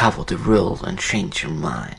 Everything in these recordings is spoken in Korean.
uncover the real and change your mind.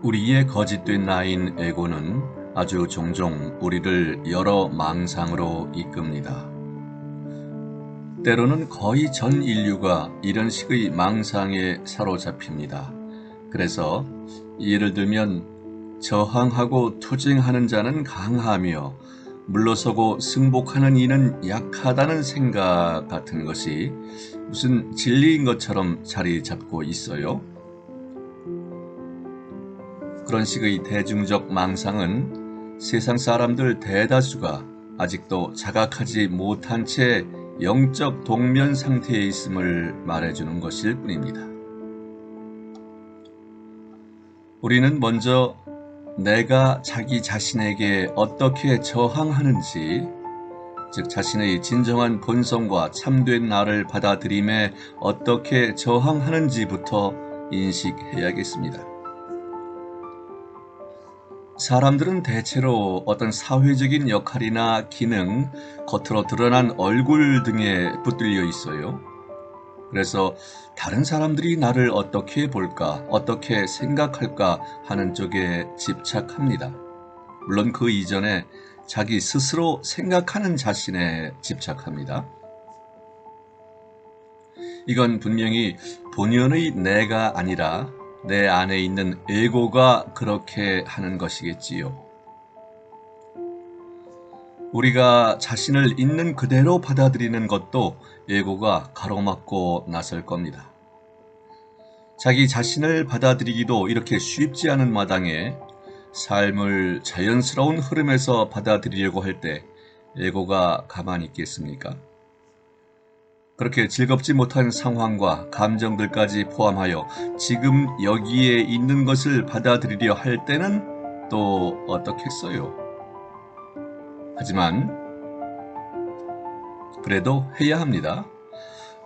우리의 거짓된 나인 에고는 아주 종종 우리를 여러 망상으로 이끕니다. 때로는 거의 전 인류가 이런 식의 망상에 사로잡힙니다. 그래서 예를 들면 저항하고 투쟁하는 자는 강하며 물러서고 승복하는 이는 약하다는 생각 같은 것이 무슨 진리인 것처럼 자리 잡고 있어요. 그런 식의 대중적 망상은 세상 사람들 대다수가 아직도 자각하지 못한 채 영적 동면 상태에 있음을 말해주는 것일 뿐입니다. 우리는 먼저 내가 자기 자신에게 어떻게 저항하는지, 즉 자신의 진정한 본성과 참된 나를 받아들임에 어떻게 저항하는지부터 인식해야겠습니다. 사람들은 대체로 어떤 사회적인 역할이나 기능, 겉으로 드러난 얼굴 등에 붙들려 있어요. 그래서 다른 사람들이 나를 어떻게 볼까, 어떻게 생각할까 하는 쪽에 집착합니다. 물론 그 이전에 자기 스스로 생각하는 자신에 집착합니다. 이건 분명히 본연의 내가 아니라 내 안에 있는 에고가 그렇게 하는 것이겠지요. 우리가 자신을 있는 그대로 받아들이는 것도 에고가 가로막고 나설 겁니다. 자기 자신을 받아들이기도 이렇게 쉽지 않은 마당에 삶을 자연스러운 흐름에서 받아들이려고 할 때 에고가 가만히 있겠습니까? 그렇게 즐겁지 못한 상황과 감정들까지 포함하여 지금 여기에 있는 것을 받아들이려 할 때는 또 어떻겠어요? 하지만 그래도 해야 합니다.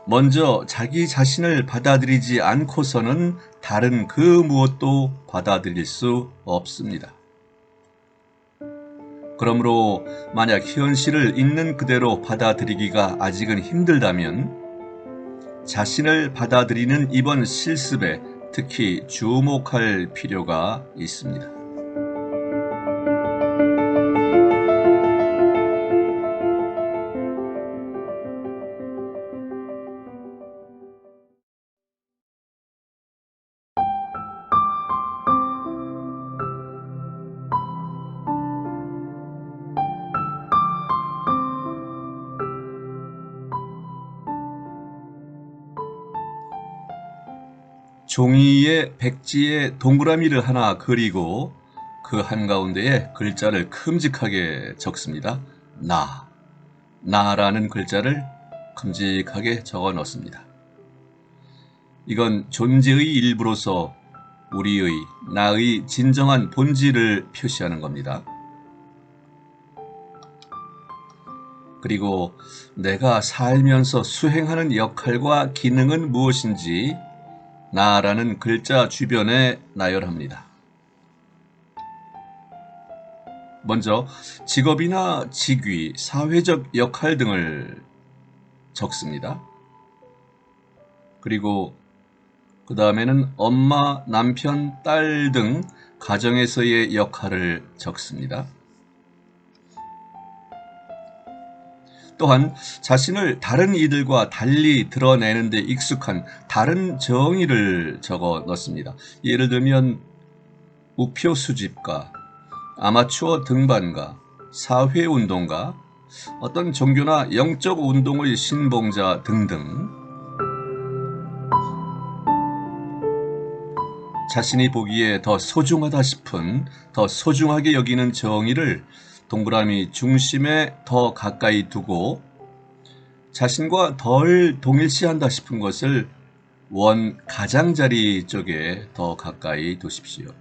먼저 자기 자신을 받아들이지 않고서는 다른 그 무엇도 받아들일 수 없습니다. 그러므로 만약 현실을 있는 그대로 받아들이기가 아직은 힘들다면 자신을 받아들이는 이번 실습에 특히 주목할 필요가 있습니다. 종이에 백지에 동그라미를 하나 그리고 그 한가운데에 글자를 큼직하게 적습니다. 나라는 글자를 큼직하게 적어 넣습니다. 이건 존재의 일부로서 우리의 나의 진정한 본질을 표시하는 겁니다. 그리고 내가 살면서 수행하는 역할과 기능은 무엇인지 나라는 글자 주변에 나열합니다. 먼저 직업이나 직위, 사회적 역할 등을 적습니다. 그리고 그 다음에는 엄마, 남편, 딸 등 가정에서의 역할을 적습니다. 또한 자신을 다른 이들과 달리 드러내는 데 익숙한 다른 정의를 적어 넣습니다. 예를 들면 우표 수집가, 아마추어 등반가, 사회운동가, 어떤 종교나 영적 운동의 신봉자 등등 자신이 보기에 더 소중하다 싶은, 더 소중하게 여기는 정의를 동그라미 중심에 더 가까이 두고 자신과 덜 동일시한다 싶은 것을 원 가장자리 쪽에 더 가까이 두십시오.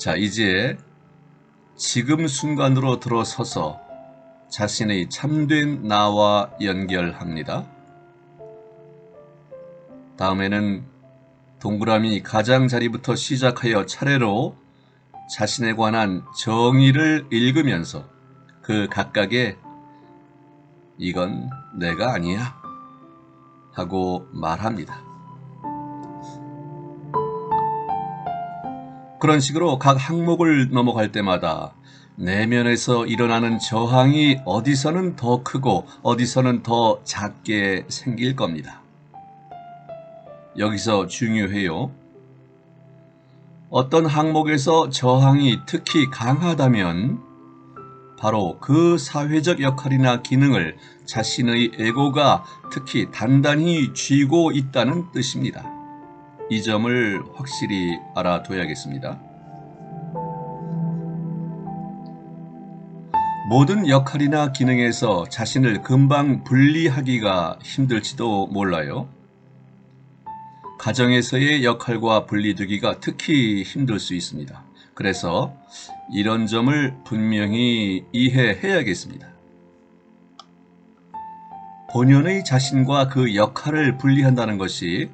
자, 이제 지금 순간으로 들어서서 자신의 참된 나와 연결합니다. 다음에는 동그라미 가장자리부터 시작하여 차례로 자신에 관한 정의를 읽으면서 그 각각에 이건 내가 아니야 하고 말합니다. 그런 식으로 각 항목을 넘어갈 때마다 내면에서 일어나는 저항이 어디서는 더 크고 어디서는 더 작게 생길 겁니다. 여기서 중요해요. 어떤 항목에서 저항이 특히 강하다면 바로 그 사회적 역할이나 기능을 자신의 에고가 특히 단단히 쥐고 있다는 뜻입니다. 이 점을 확실히 알아둬야겠습니다. 모든 역할이나 기능에서 자신을 금방 분리하기가 힘들지도 몰라요. 가정에서의 역할과 분리되기가 특히 힘들 수 있습니다. 그래서 이런 점을 분명히 이해해야겠습니다. 본연의 자신과 그 역할을 분리한다는 것이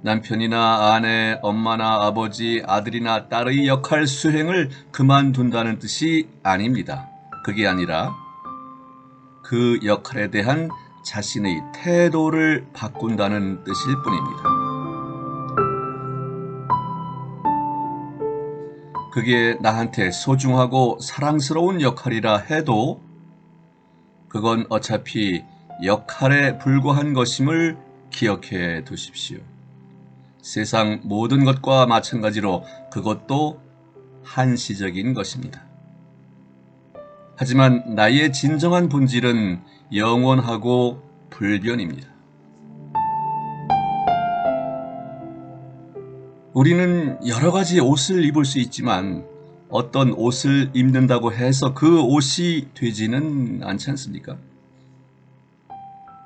남편이나 아내, 엄마나 아버지, 아들이나 딸의 역할 수행을 그만둔다는 뜻이 아닙니다. 그게 아니라 그 역할에 대한 자신의 태도를 바꾼다는 뜻일 뿐입니다. 그게 나한테 소중하고 사랑스러운 역할이라 해도 그건 어차피 역할에 불과한 것임을 기억해 두십시오. 세상 모든 것과 마찬가지로 그것도 한시적인 것입니다. 하지만 나의 진정한 본질은 영원하고 불변입니다. 우리는 여러 가지 옷을 입을 수 있지만 어떤 옷을 입는다고 해서 그 옷이 되지는 않지 않습니까?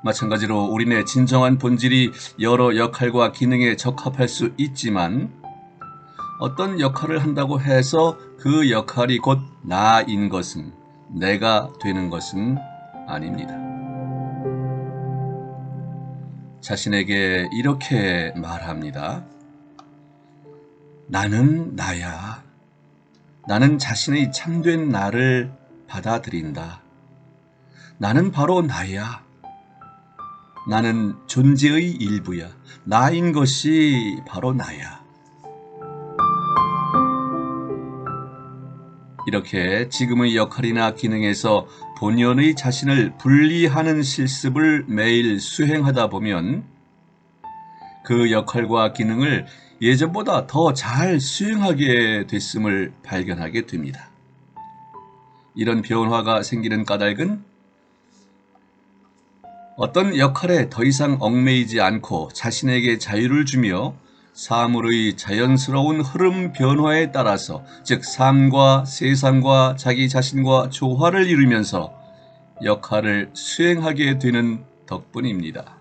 마찬가지로 우리네 진정한 본질이 여러 역할과 기능에 적합할 수 있지만 어떤 역할을 한다고 해서 그 역할이 곧 나인 것은, 내가 되는 것은 아닙니다. 자신에게 이렇게 말합니다. 나는 나야. 나는 자신의 참된 나를 받아들인다. 나는 바로 나야. 나는 존재의 일부야. 나인 것이 바로 나야. 이렇게 지금의 역할이나 기능에서 본연의 자신을 분리하는 실습을 매일 수행하다 보면 그 역할과 기능을 예전보다 더 잘 수행하게 됐음을 발견하게 됩니다. 이런 변화가 생기는 까닭은 어떤 역할에 더 이상 얽매이지 않고 자신에게 자유를 주며 사물의 자연스러운 흐름 변화에 따라서, 즉 삶과 세상과 자기 자신과 조화를 이루면서 역할을 수행하게 되는 덕분입니다.